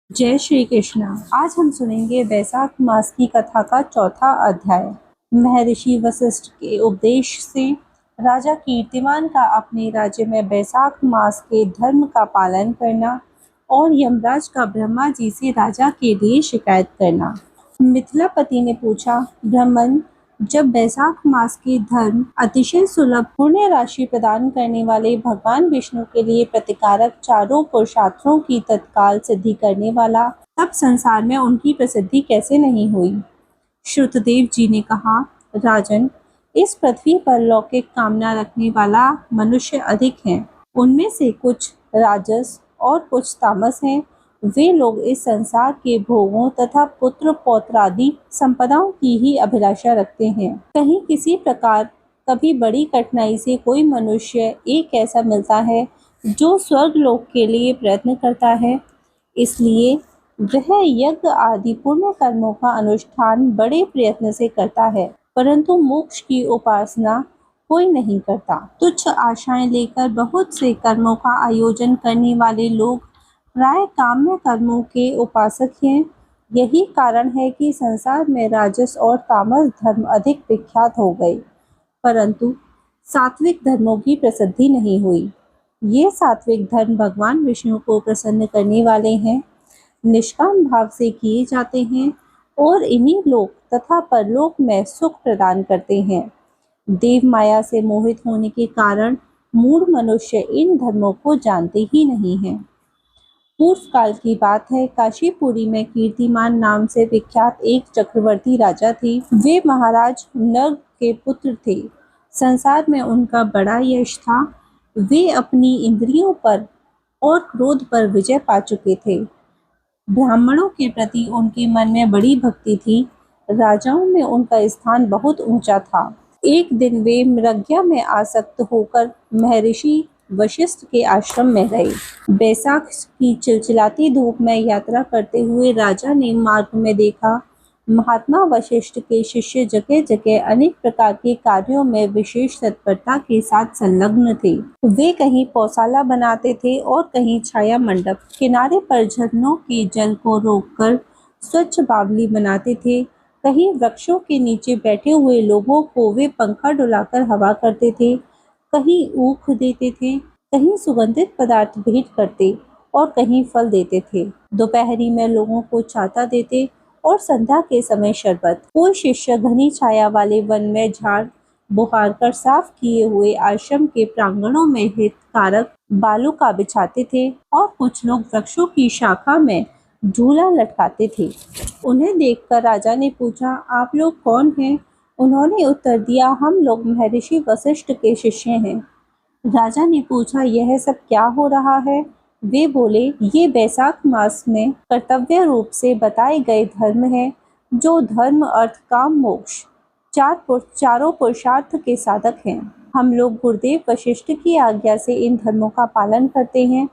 जय श्री कृष्ण। आज हम सुनेंगे बैसाख मास की कथा का चौथा अध्याय। महर्षि वशिष्ठ के उपदेश से राजा कीर्तिमान का अपने राज्य में बैसाख मास के धर्म का पालन करना और यमराज का ब्रह्मा जी से राजा के लिए शिकायत करना। मिथिलापति ने पूछा, ब्राह्मण, जब बैसाख मास के धर्म अतिशय सुलभ पुण्य राशि प्रदान करने वाले भगवान विष्णु के लिए प्रतिकारक चारों पुरुषार्थों की तत्काल सिद्धि करने वाला, तब संसार में उनकी प्रसिद्धि कैसे नहीं हुई। श्रुतदेव जी ने कहा, राजन, इस पृथ्वी पर लौकिक कामना रखने वाला मनुष्य अधिक हैं। उनमें से कुछ राजस और कुछ तामस हैं। वे लोग इस संसार के भोगों तथा पुत्र पौत्रादि संपदाओं की ही अभिलाषा रखते हैं। कहीं किसी प्रकार कभी बड़ी कठिनाई से कोई मनुष्य एक ऐसा मिलता है जो स्वर्ग लोक के लिए प्रयत्न करता है, इसलिए वह यज्ञ आदि पुण्य कर्मों का अनुष्ठान बड़े प्रयत्न से करता है, परंतु मोक्ष की उपासना कोई नहीं करता। तुच्छ आशाएं लेकर बहुत से कर्मों का आयोजन करने वाले लोग प्राय काम्य कर्मों के उपासक हैं। यही कारण है कि संसार में राजस और तामस धर्म अधिक विख्यात हो गए, परंतु सात्विक धर्मों की प्रसिद्धि नहीं हुई। ये सात्विक धर्म भगवान विष्णु को प्रसन्न करने वाले हैं, निष्काम भाव से किए जाते हैं और इन्हीं लोक तथा परलोक में सुख प्रदान करते हैं। देव माया से मोहित होने के कारण मूढ़ मनुष्य इन धर्मों को जानते ही नहीं हैं। पूर्व काल की बात है, काशीपुरी में कीर्तिमान नाम से विख्यात एक चक्रवर्ती राजा थे। वे महाराज नग के पुत्र थे। संसार में उनका बड़ा यश था। वे अपनी इंद्रियों पर और क्रोध पर विजय पा चुके थे। ब्राह्मणों के प्रति उनके मन में बड़ी भक्ति थी। राजाओं में उनका स्थान बहुत ऊंचा था। एक दिन वे मृगया में आसक्त होकर महर्षि वशिष्ठ के आश्रम में गए। बैसाख की चिलचिलाती धूप में यात्रा करते हुए राजा ने मार्ग में देखा, महात्मा वशिष्ठ के शिष्य जगह जगह अनेक प्रकार के कार्यों में विशेष तत्परता के साथ संलग्न थे। वे कहीं पौशाला बनाते थे और कहीं छाया मंडप, किनारे पर झरनों के जल को रोककर स्वच्छ बावली बनाते थे। कहीं वृक्षों के नीचे बैठे हुए लोगों को वे पंखा डुलाकर हवा करते थे, कहीं ऊख देते थे, कहीं सुगंधित पदार्थ भेंट करते और कहीं फल देते थे। दोपहरी में लोगों को छाता देते और संध्या के समय शरबत। कोई शिष्य घनी छाया वाले वन में झाड़ बुहार कर साफ किए हुए आश्रम के प्रांगणों में हितकारक बालू का बिछाते थे और कुछ लोग वृक्षों की शाखा में झूला लटकाते थे। उन्हें देखकर राजा ने पूछा, आप लोग कौन हैं? उन्होंने उत्तर दिया, हम लोग महर्षि वशिष्ठ के शिष्य हैं। राजा ने पूछा, यह सब क्या हो रहा है? वे बोले, ये बैसाख मास में कर्तव्य रूप से बताए गए धर्म है, जो धर्म अर्थ काम मोक्ष चारों पुरुषार्थ के साधक हैं। हम लोग गुरुदेव वशिष्ठ की आज्ञा से इन धर्मों का पालन करते हैं।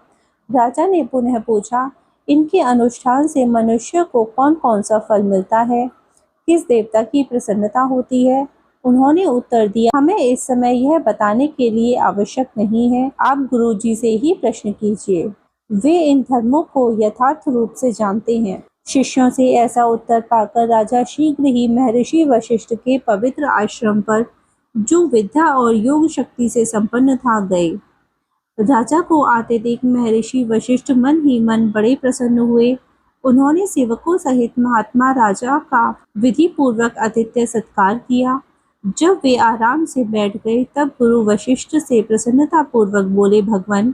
राजा ने पुनः पूछा, इनके अनुष्ठान से मनुष्य को कौन कौन सा फल मिलता है, किस देवता की प्रसन्नता होती है? उन्होंने उत्तर दिया, हमें इस समय यह बताने के लिए आवश्यक नहीं है, आप गुरुजी से ही प्रश्न कीजिए, वे इन धर्मों को यथार्थ रूप से जानते हैं। शिष्यों से ऐसा उत्तर पाकर राजा शीघ्र ही महर्षि वशिष्ठ के पवित्र आश्रम पर, जो विद्या और योग शक्ति से संपन्न था, गए। राजा को आते देख महर्षि वशिष्ठ मन ही मन बड़े प्रसन्न हुए। उन्होंने सेवकों सहित महात्मा राजा का विधि पूर्वक आतिथ्य सत्कार किया। जब वे आराम से बैठ गए, तब गुरु वशिष्ठ से प्रसन्नता पूर्वक बोले, भगवान,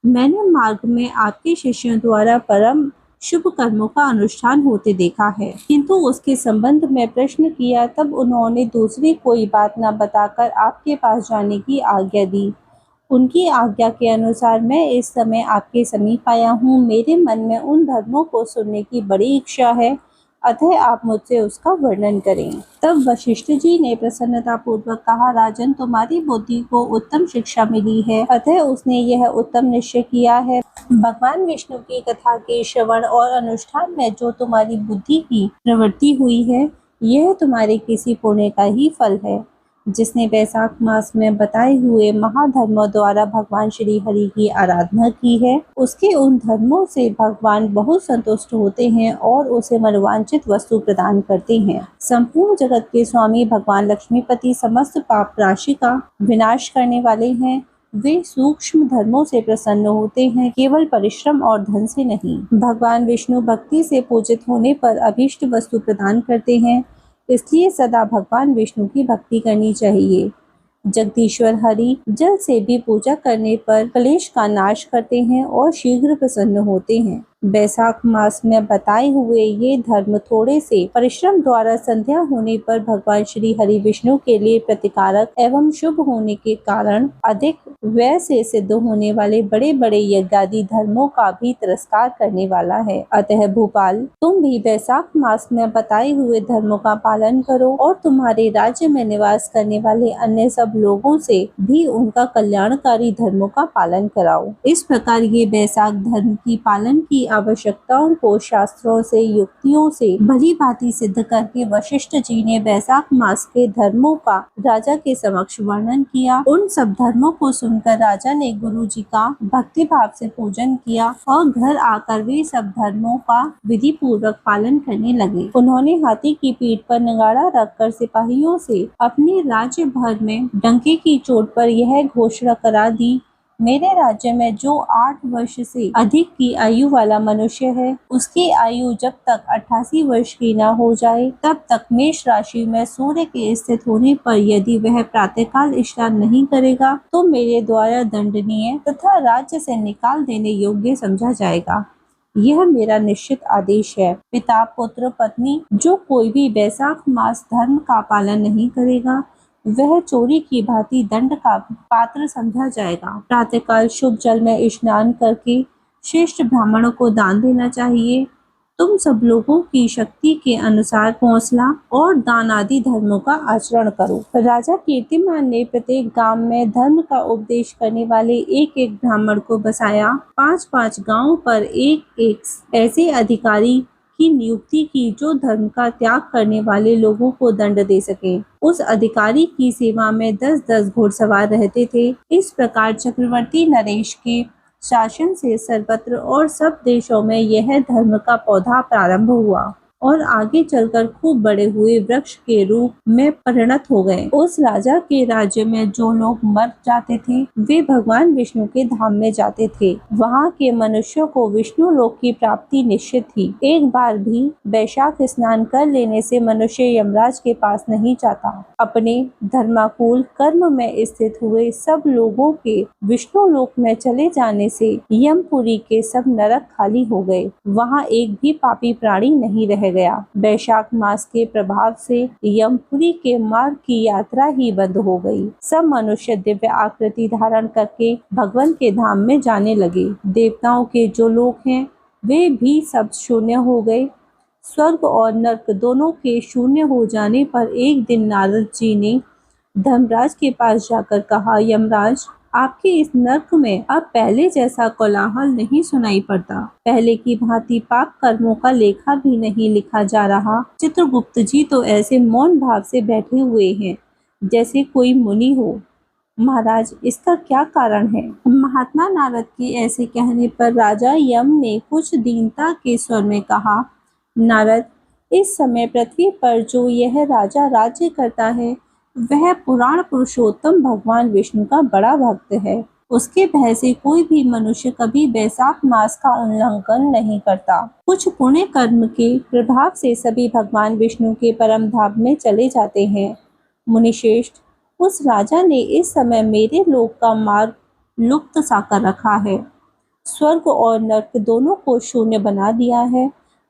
मैंने मार्ग में आपके शिष्यों द्वारा परम शुभ कर्मों का अनुष्ठान होते देखा है, किंतु उसके संबंध में प्रश्न किया, तब उन्होंने दूसरी कोई बात न बताकर आपके पास जाने की आज्ञा दी। उनकी आज्ञा के अनुसार मैं इस समय आपके समीप आया हूँ। मेरे मन में उन धर्मों को सुनने की बड़ी इच्छा है, अतः आप मुझसे उसका वर्णन करें। तब वशिष्ठ जी ने प्रसन्नता पूर्वक कहा, राजन, तुम्हारी बुद्धि को उत्तम शिक्षा मिली है, अतः उसने यह उत्तम निश्चय किया है। भगवान विष्णु की कथा के श्रवण और अनुष्ठान में जो तुम्हारी बुद्धि की प्रवृत्ति हुई है, यह तुम्हारे किसी पुण्य का ही फल है। जिसने बैसाख मास में बताए हुए महाधर्मों द्वारा भगवान श्री हरि की आराधना की है, उसके उन धर्मों से भगवान बहुत संतुष्ट होते हैं और उसे मनोवांछित वस्तु प्रदान करते हैं। संपूर्ण जगत के स्वामी भगवान लक्ष्मीपति समस्त पाप राशि का विनाश करने वाले हैं। वे सूक्ष्म धर्मों से प्रसन्न होते हैं, केवल परिश्रम और धन से नहीं। भगवान विष्णु भक्ति से पूजित होने पर अभीष्ट वस्तु प्रदान करते हैं, इसलिए सदा भगवान विष्णु की भक्ति करनी चाहिए। जगदीश्वर हरि जल से भी पूजा करने पर क्लेश का नाश करते हैं और शीघ्र प्रसन्न होते हैं। बैसाख मास में बताए हुए ये धर्म थोड़े से परिश्रम द्वारा संध्या होने पर भगवान श्री हरि विष्णु के लिए प्रतिकारक एवं शुभ होने के कारण अधिक व्यय से सिद्ध होने वाले बड़े बड़े यज्ञादि धर्मों का भी तिरस्कार करने वाला है। अतः भूपाल, तुम भी बैसाख मास में बताए हुए धर्मों का पालन करो और तुम्हारे राज्य में निवास करने वाले अन्य सब लोगों से भी उनका कल्याणकारी धर्मों का पालन कराओ। इस प्रकार ये बैसाख धर्म की पालन की आवश्यकताओं को शास्त्रों से युक्तियों से भली भांति सिद्ध करके वशिष्ठ जी ने बैसाख मास के धर्मों का राजा के समक्ष वर्णन किया। उन सब धर्मों को सुनकर राजा ने गुरु जी का भक्ति भाव से पूजन किया और घर आकर वे सब धर्मों का विधि पूर्वक पालन करने लगे। उन्होंने हाथी की पीठ पर नगाड़ा रखकर सिपाहियों से अपने राज्य भर में डंके की चोट पर यह घोषणा करा दी, मेरे राज्य में जो 8 वर्ष से अधिक की आयु वाला मनुष्य है, उसकी आयु जब तक 88 वर्ष की न हो जाए तब तक मेष राशि में सूर्य के स्थित होने पर यदि वह प्रातःकाल स्नान नहीं करेगा तो मेरे द्वारा दंडनीय तथा राज्य से निकाल देने योग्य समझा जाएगा। यह मेरा निश्चित आदेश है। पिता, पुत्र, पत्नी जो कोई भी बैसाख मास धर्म का पालन नहीं करेगा वह चोरी की भांति दंड का पात्र समझा जाएगा। प्रातःकाल शुभ जल में स्नान करके श्रेष्ठ ब्राह्मणों को दान देना चाहिए। तुम सब लोगों की शक्ति के अनुसार हौसला और दान आदि धर्मों का आचरण करो। राजा कीर्तिमान ने प्रत्येक गांव में धर्म का उपदेश करने वाले एक एक ब्राह्मण को बसाया। 5-5 गांवों पर एक एक ऐसे अधिकारी की नियुक्ति की जो धर्म का त्याग करने वाले लोगों को दंड दे सके। उस अधिकारी की सेवा में 10-10 घुड़सवार रहते थे। इस प्रकार चक्रवर्ती नरेश के शासन से सर्वत्र और सब देशों में यह धर्म का पौधा प्रारंभ हुआ और आगे चलकर खूब बड़े हुए वृक्ष के रूप में परिणत हो गए। उस राजा के राज्य में जो लोग मर जाते थे वे भगवान विष्णु के धाम में जाते थे। वहाँ के मनुष्यों को विष्णु लोक की प्राप्ति निश्चित थी। एक बार भी बैशाख स्नान कर लेने से मनुष्य यमराज के पास नहीं जाता। अपने धर्माकुल कर्म में स्थित हुए सब लोगों के विष्णु लोक में चले जाने से यमपुरी के सब नरक खाली हो गए। वहाँ एक भी पापी प्राणी नहीं रह गया। बैशाख मास के प्रभाव से यमपुरी के मार्ग की यात्रा ही बंद हो गई। सब मनुष्य दिव्य आकृति धारण करके भगवान के धाम में जाने लगे। देवताओं के जो लोग हैं वे भी सब शून्य हो गए। स्वर्ग और नरक दोनों के शून्य हो जाने पर एक दिन नारद जी ने धर्मराज के पास जाकर कहा, यमराज, आपके इस नरक में अब पहले जैसा कोलाहल नहीं सुनाई पड़ता। पहले की भांति पाप कर्मों का लेखा भी नहीं लिखा जा रहा। चित्रगुप्त जी तो ऐसे मौन भाव से बैठे हुए हैं जैसे कोई मुनि हो। महाराज, इसका क्या कारण है? महात्मा नारद के ऐसे कहने पर राजा यम ने कुछ दीनता के स्वर में कहा, नारद, इस समय पृथ्वी पर जो यह राजा राज्य करता है वह पुराण पुरुषोत्तम भगवान विष्णु का बड़ा भक्त है। उसके भय से कोई भी मनुष्य कभी बैसाख मास का उल्लंघन नहीं करता। कुछ पुण्य कर्म के प्रभाव से सभी भगवान विष्णु के परम धाम में चले जाते हैं। मुनिश्रेष्ठ, उस राजा ने इस समय मेरे लोक का मार्ग लुप्त सा कर रखा है। स्वर्ग और नरक दोनों को शून्य बना दिया है।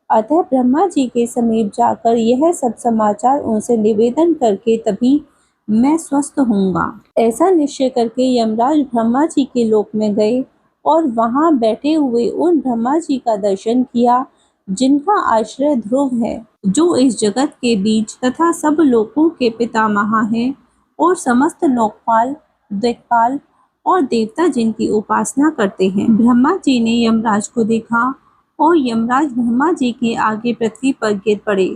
अतः ब्रह्मा जी के समीप जाकर यह सब समाचार उनसे निवेदन करके तभी मैं स्वस्थ होऊंगा। ऐसा निश्चय करके यमराज ब्रह्मा जी के लोक में गए और वहां बैठे हुए उन ब्रह्मा जी का दर्शन किया जिनका आश्रय ध्रुव है, जो इस जगत के बीच तथा सब लोकों के पितामह हैं और समस्त लोकपाल, दिक्पाल और देवता जिनकी उपासना करते हैं। ब्रह्मा जी ने यमराज को देखा और यमराज ब्रह्मा जी के आगे पृथ्वी पर गिर पड़े।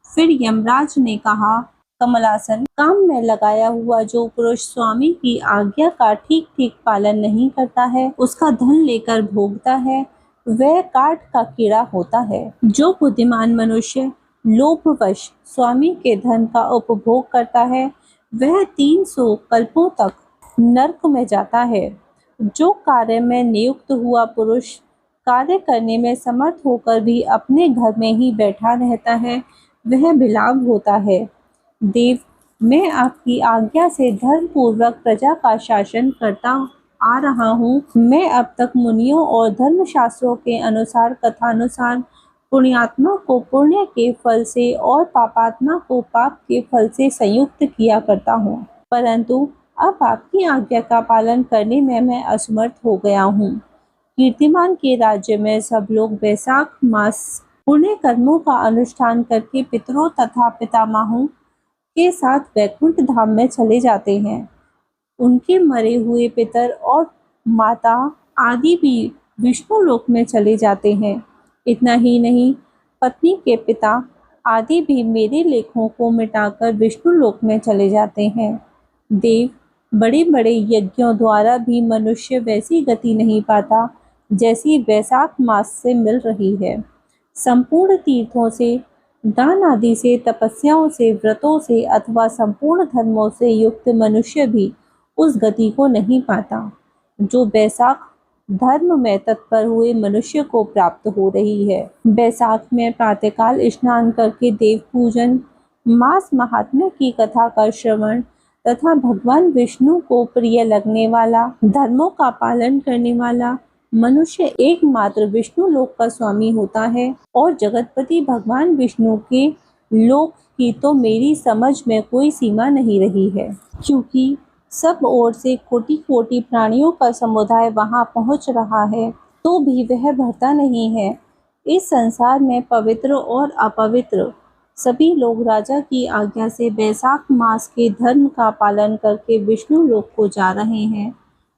फिर यमराज ने कहा, कमलासन काम में लगाया हुआ जो पुरुष स्वामी की आज्ञा का ठीक ठीक पालन नहीं करता है, उसका धन लेकर भोगता है, वह काठ का कीड़ा होता है। जो बुद्धिमान मनुष्य लोभवश स्वामी के धन का उपभोग करता है, वह 300 कल्पों तक नरक में जाता है। जो कार्य में नियुक्त हुआ पुरुष कार्य करने में समर्थ होकर भी अपने घर में ही बैठा रहता है, वह बिलाव होता है। देव, मैं आपकी आज्ञा से धर्म पूर्वक प्रजा का शासन करता आ रहा हूँ। मैं अब तक मुनियों और धर्मशास्त्रों के अनुसार कथानुसार पुण्यात्मा को पुण्य के फल से और पापात्मा को पाप के फल से संयुक्त किया करता हूँ, परंतु अब आपकी आज्ञा का पालन करने में मैं असमर्थ हो गया हूँ। कीर्तिमान के राज्य में सब लोग वैशाख मास पुण्य कर्मों का अनुष्ठान करके पितरों तथा पितामहों के साथ वैकुंठ धाम में चले जाते हैं। उनके मरे हुए पितर और माता आदि भी विष्णु लोक में चले जाते हैं। इतना ही नहीं, पत्नी के पिता आदि भी मेरे लेखों को मिटाकर विष्णु लोक में चले जाते हैं। देव, बड़े बड़े यज्ञों द्वारा भी मनुष्य वैसी गति नहीं पाता जैसी वैशाख मास से मिल रही है। संपूर्ण तीर्थों से, दान आदि से, तपस्याओं से, व्रतों से अथवा संपूर्ण धर्मों से युक्त मनुष्य भी उस गति को नहीं पाता जो वैशाख धर्म में तत्पर हुए मनुष्य को प्राप्त हो रही है। वैशाख में प्रातःकाल स्नान करके देव पूजन, मास महात्म्य की कथा का श्रवण तथा भगवान विष्णु को प्रिय लगने वाला, धर्मों का पालन करने वाला मनुष्य एकमात्र विष्णु लोक का स्वामी होता है। और जगतपति भगवान विष्णु के लोक की तो मेरी समझ में कोई सीमा नहीं रही है, क्योंकि सब ओर से कोटि कोटि प्राणियों का समुदाय वहां पहुंच रहा है, तो भी वह भरता नहीं है। इस संसार में पवित्र और अपवित्र सभी लोग राजा की आज्ञा से वैशाख मास के धर्म का पालन करके विष्णु लोक को जा रहे हैं।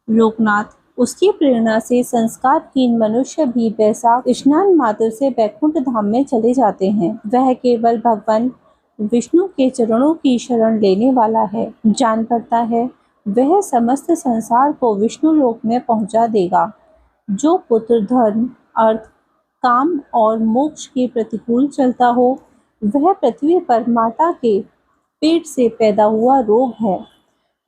लोकनाथ, उसकी प्रेरणा से संस्कारहीन मनुष्य भी वैशाख स्नान मात्र से वैकुंठ धाम में चले जाते हैं। वह केवल भगवान विष्णु के चरणों की शरण लेने वाला है। जान पड़ता है वह समस्त संसार को विष्णु लोक में पहुंचा देगा। जो पुत्र धर्म, अर्थ, काम और मोक्ष के प्रतिकूल चलता हो, वह पृथ्वी पर माता के पेट से पैदा हुआ रोग है।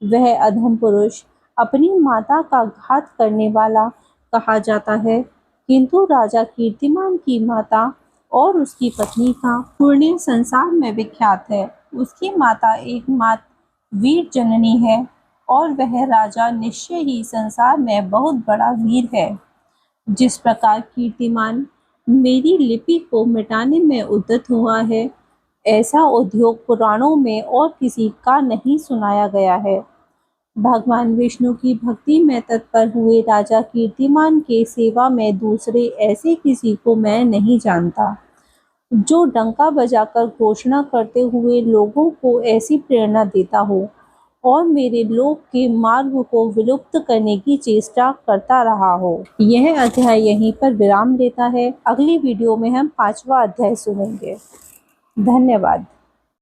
वह अधम पुरुष अपनी माता का घात करने वाला कहा जाता है, किंतु राजा कीर्तिमान की माता और उसकी पत्नी का पुण्य संसार में विख्यात है। उसकी माता एकमात्र वीर जननी है और वह राजा निश्चय ही संसार में बहुत बड़ा वीर है। जिस प्रकार कीर्तिमान मेरी लिपि को मिटाने में उद्यत हुआ है, ऐसा उद्योग पुराणों में और किसी का नहीं सुनाया गया है। भगवान विष्णु की भक्ति में तत्पर हुए राजा कीर्तिमान के सेवा में दूसरे ऐसे किसी को मैं नहीं जानता, जो डंका बजाकर घोषणा करते हुए लोगों को ऐसी प्रेरणा देता हो और मेरे लोक के मार्ग को विलुप्त करने की चेष्टा करता रहा हो। यह अध्याय यहीं पर विराम लेता है। अगली वीडियो में हम 5वां अध्याय सुनेंगे। धन्यवाद।